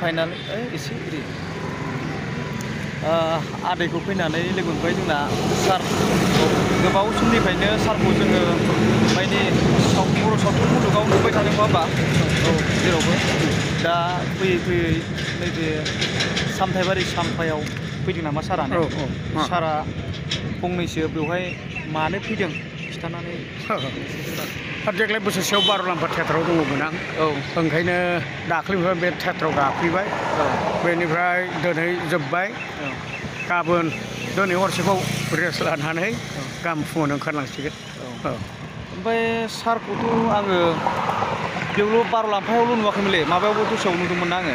final एसे ओरै आदैखौ फैनानै लोगो मोनबाय जोंना सार गोबाव समनिफ्रायनो सारखौ जोङो माने बर' सावथुन मुलुगाव नुबाय थादों नङा होमबा औ जेरावबो दा फैयै फैयै नैबे सामथाइबारि सामफायाव फैदों नामा सारानो सारा फंनैसो बेवहाय मानो फैदों खिथानानै देग्लाय बोसोरसेयाव बार'लाम्फा थियेटाराव दङमोन आं ओंखायनो दाख्लैनिफ्राय बे थियेटाराव गाफैबाय बेनिफ्राय दिनै जोब्बाय गाबोन दिनै हरसेखौ रेस्ट लानानै गाबोन फुङावनो ओंखारलांसिगोन ओमफ्राय सारखौथ' आङो बेयावल' बार'लाम्फायावल' नुवाखैमोनलै माबायावबो दस्रायाव नुदोंमोन आङो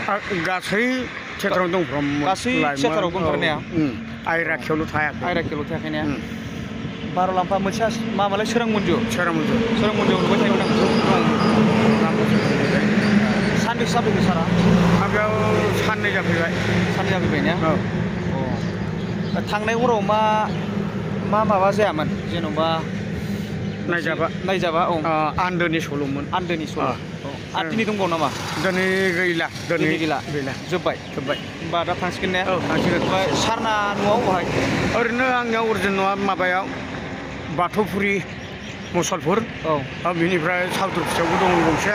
गासै थियेटाराव दंफ्राम गासै थियेटारावबो ओंखारनाया आइराखियावल' थायाखै आइराखियावल' थायाखै ने बार'लाम्फा मोनसे माबालाय सोरां मन्जु नुबाय थायोमोन आं सानबेसे जाफैखो सारा बेयाव साननै जाफैबाय ने थांनाय हराव मा माबा जायामोन जेन'बा नायजाबा औ आन्दोनि सल'मोन आन्दोनि सल' आरो दिनै दंबावो नामा दिनै गैला जोब्बाय होमबा दा थांसिगोन ने थांसिगोन सारना न'आव बहाय ओरैनो आंनिया अरिजिन न'आ माबायाव बाथौफुरि मुसलपुर बिनिफ्राय सावथुरफिसायावबो दं गंसे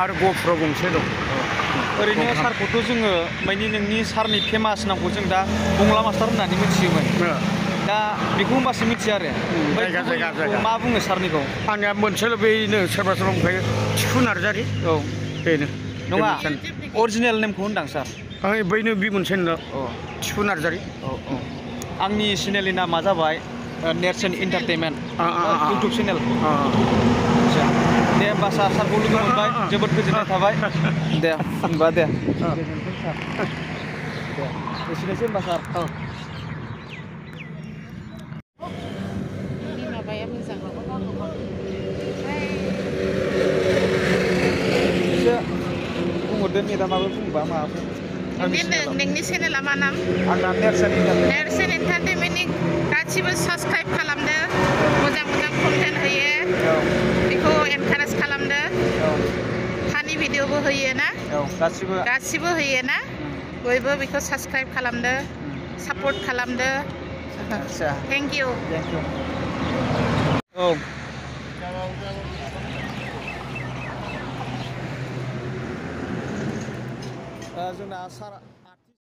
आरो गहपुराव गंसे दं ओरैनो सारखौथ' जोङो माने नोंनि सारनि फेमास नामखौ जों दा बंला मास्टार होननानै मिथियोमोन दा बेखौ होनबासो मिथियो आरो जायगा मा बुङो सारनिखौ आंनिया मोनसेल' बेनो सोरबा ओमफ्राय थिफु नार्जारि बेनो नङा अरिजिनेल नेमखौ होनदां सार बैनो बि मोनसे थिफु नार्जारि आंनि चेनेलनि नामा जाबाय नेरसोन एन्टारटेनमेन्ट इउटुब चेनेल दे होमबा सारखौ लोगो मोनबाय जोबोद गोजोननाय थाबाय दे होनबा दे एसेनोसै होनबा सार माबाया मोजां बुंहरदो मेदाम माबा बुंबा माबाफोर नोंनि चेनेला मा नाम आंना नेरसोन एन्टारटेनमेन्टनि गासिबो साबसक्राइब खालामदो मोजां कन्टेन्ट होयो बेखौ एनकारेज खालामदो फानि भिडिअबो होयो ना गासिबो होयो ना बयबो बेखौ साबसक्राइब खालामदो सापर्ट खालामदो थेंक इउ जोंना सारा